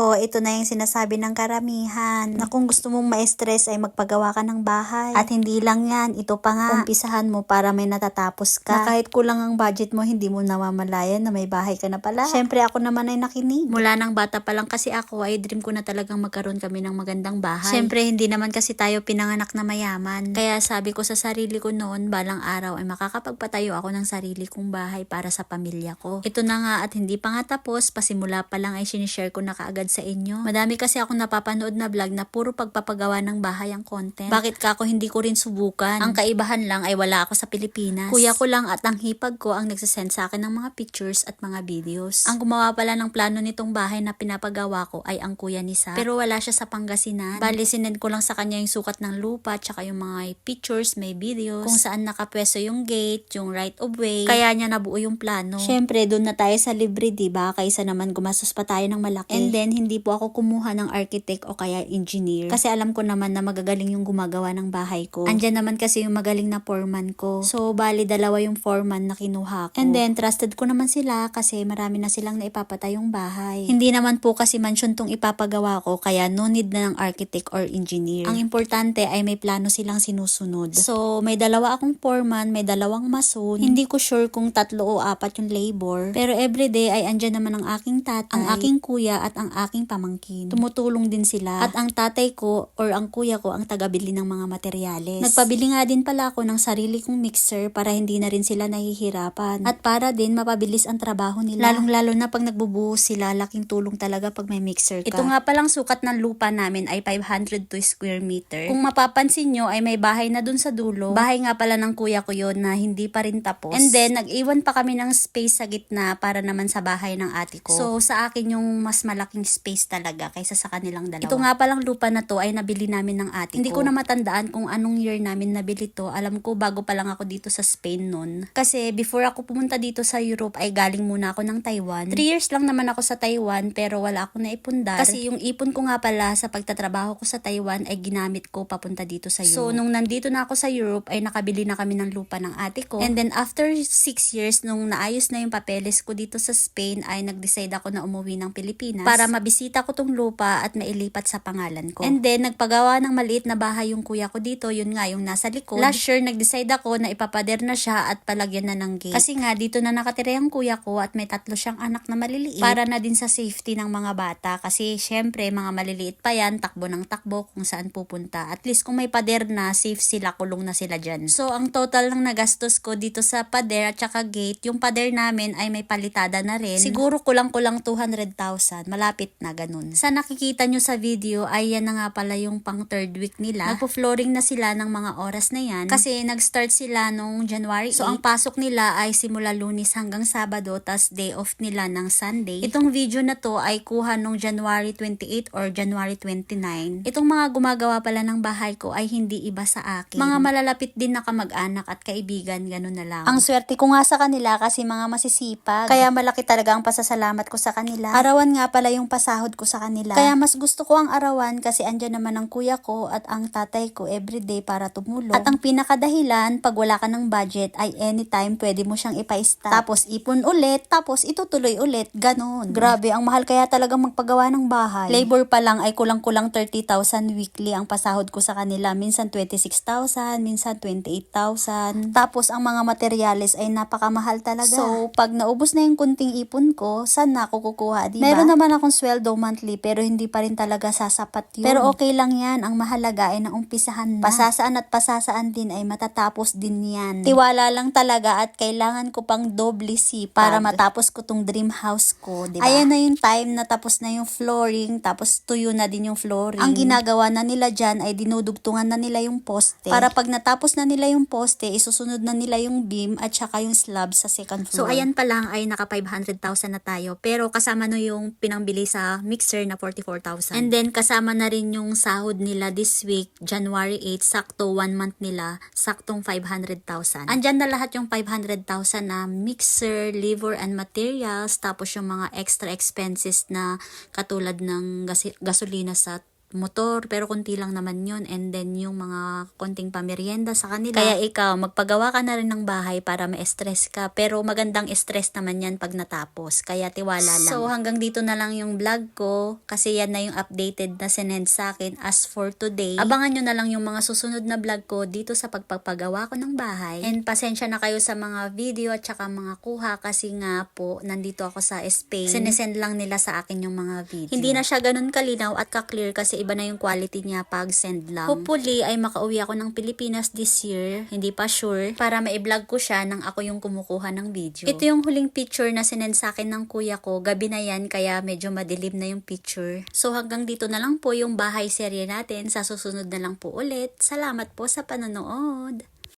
nako, ito na yung sinasabi ng karamihan na kung gusto mong ma-stress ay magpagawa ka ng bahay. At hindi lang yan, ito pa nga, umpisahan mo para may natatapos ka. Na kahit kulang ang budget mo, hindi mo namamalayan na may bahay ka na pala. Syempre ako naman ay nakinig. Mula ng bata pa lang kasi ako ay dream ko na talagang magkaroon kami ng magandang bahay. Syempre hindi naman kasi tayo pinanganak na mayaman. Kaya sabi ko sa sarili ko noon, balang araw ay makakapagpatayo ako ng sarili kong bahay para sa pamilya ko. Ito na nga at hindi pa nga tapos, pasimula pa lang ay sinishare ko na kaagad sa inyo. Madami kasi akong napapanood na vlog na puro pagpapagawa ng bahay ang content. Bakit ka ako hindi ko rin subukan? Ang kaibahan lang ay wala ako sa Pilipinas. Kuya ko lang at ang hipag ko ang nagsasend sa akin ng mga pictures at mga videos. Ang gumawa pala ng plano nitong bahay na pinapagawa ko ay ang kuya ni Sa. Pero wala siya sa Pangasinan. Bali sinend ko lang sa kanya yung sukat ng lupa tsaka yung mga pictures, may videos, kung saan nakapwesto yung gate, yung right of way. Kaya niya nabuo yung plano. Syempre doon na tayo sa libre, diba? Kaysa naman gumastos pa tayo ng malaki. And then hindi po ako kumuha ng architect o kaya engineer. Kasi alam ko naman na magagaling yung gumagawa ng bahay ko. Andyan naman kasi yung magaling na foreman ko. So bali dalawa yung foreman na kinuha ko. And then trusted ko naman sila kasi marami na silang naipapatay yung bahay. Hindi naman po kasi mansion tong ipapagawa ko kaya no need na ng architect or engineer. Ang importante ay may plano silang sinusunod. So may dalawa akong foreman, may dalawang mason. Hindi ko sure kung 3 o 4 yung labor. Pero everyday ay andyan naman ang aking tatay, ang aking kuya at ang aking pamangkin. Tumutulong din sila. At ang tatay ko or ang kuya ko ang tagabili ng mga materyales. Nagpabili nga din pala ako ng sarili kong mixer para hindi na rin sila nahihirapan. At para din mapabilis ang trabaho nila. Lalong-lalo na pag nagbubuhos sila, laking tulong talaga pag may mixer ka. Ito nga palang sukat ng lupa namin ay 502 square meter. Kung mapapansin nyo ay may bahay na dun sa dulo. Bahay nga pala ng kuya ko yun na hindi pa rin tapos. And then nag-iwan pa kami ng space sa gitna para naman sa bahay ng ate ko. So sa akin yung mas malaking space talaga kaysa sa kanilang dalawa. Ito nga palang lupa na to ay nabili namin ng ate ko. Hindi ko na matandaan kung anong year namin nabili to. Alam ko bago pa lang ako dito sa Spain nun. Kasi before ako pumunta dito sa Europe ay galing muna ako ng Taiwan. 3 years lang naman ako sa Taiwan pero wala akong naipundar. Kasi yung ipon ko nga pala sa pagtatrabaho ko sa Taiwan ay ginamit ko papunta dito sa Europe. So nung nandito na ako sa Europe ay nakabili na kami ng lupa ng ate ko. And then after 6 years nung naayos na yung papeles ko dito sa Spain ay nag-decide ako na umuwi ng Pilipinas para mabisita ko tong lupa at mailipat sa pangalan ko. And then nagpagawa ng maliit na bahay yung kuya ko dito, yun nga yung nasa likod. Last year nag-decide ako na ipapader na siya at palagyan na ng gate. Kasi nga dito na nakatira yung kuya ko at may 3 siyang anak na maliliit para na din sa safety ng mga bata kasi syempre mga maliliit pa yan, takbo ng takbo kung saan pupunta. At least kung may pader na, safe sila, kulong na sila dyan. So ang total ng nagastos ko dito sa pader at saka gate, yung pader namin ay may palitada na rin. Siguro kulang-kulang 200,000, malapit na ganun. Sa nakikita nyo sa video ay yan na nga pala yung pang 3rd week nila. Nagpo-flooring na sila ng mga oras na yan kasi nag-start sila nung January 8. So ang pasok nila ay simula Lunes hanggang Sabado, tas day off nila ng Sunday. Itong video na to ay kuha nung January 28 or January 29. Itong mga gumagawa pala ng bahay ko ay hindi iba sa akin. Mga malalapit din na kamag-anak at kaibigan, ganun na lang. Ang swerte ko nga sa kanila kasi mga masisipag. Kaya malaki talaga ang pasasalamat ko sa kanila. Arawan nga pala yung pasahod ko sa kanila. Kaya mas gusto ko ang arawan kasi andyan naman ang kuya ko at ang tatay ko everyday para tumulong. At ang pinakadahilan, pag wala ka ng budget ay anytime pwede mo siyang ipa-stop. Tapos ipon ulit, tapos itutuloy ulit. Ganon. Grabe, ang mahal kaya talagang magpagawa ng bahay. Labor pa lang ay kulang-kulang 30,000 weekly ang pasahod ko sa kanila. Minsan 26,000, minsan 28,000. Tapos ang mga materyales ay napakamahal talaga. So, pag naubos na yung kunting ipon ko, saan na ako kukuha, diba? Meron naman akong sweldo monthly pero hindi pa rin talaga sasapat yun. Pero okay lang yan. Ang mahalaga ay naumpisahan na. Pasasaan at pasasaan din ay matatapos din yan. Tiwala lang talaga at kailangan ko pang doble sipag para matapos ko tong dream house ko, diba? Ayan na yung time na tapos na yung flooring, tapos tuyo na din yung flooring. Ang ginagawa na nila dyan ay dinudugtungan na nila yung poste. Para pag natapos na nila yung poste, isusunod na nila yung beam at saka yung slab sa second floor. So ayan pa lang ay naka 500,000 na tayo. Pero kasama no yung pinangbili sa mixer na 44,000. And then kasama na rin yung sahod nila this week, January 8, sakto 1 month nila, saktong 500,000. Andyan na lahat yung 500,000 na mixer, labor and materials, tapos yung mga extra expenses na katulad ng gasolina sa motor, pero konti lang naman yun. And then yung mga konting pamerienda sa kanila. Kaya ikaw, magpagawa ka na rin ng bahay para ma-stress ka. Pero magandang stress naman yan pag natapos. Kaya tiwala lang. So hanggang dito na lang yung vlog ko. Kasi yan na yung updated na sinend sa akin as for today. Abangan nyo na lang yung mga susunod na vlog ko dito sa pagpapagawa ko ng bahay. And pasensya na kayo sa mga video at saka mga kuha kasi nga po, nandito ako sa Spain. Sinesend lang nila sa akin yung mga video. Hindi na siya ganun kalinaw at ka-clear kasi iba na yung quality niya pag send lang. Hopefully ay makauwi ako ng Pilipinas this year. Hindi pa sure. Para ma-vlog ko siya nang ako yung kumukuha ng video. Ito yung huling picture na sinend sa akin ng kuya ko. Gabi na yan kaya medyo madilim na yung picture. So hanggang dito na lang po yung bahay serye natin. Sa susunod na lang po ulit. Salamat po sa panonood.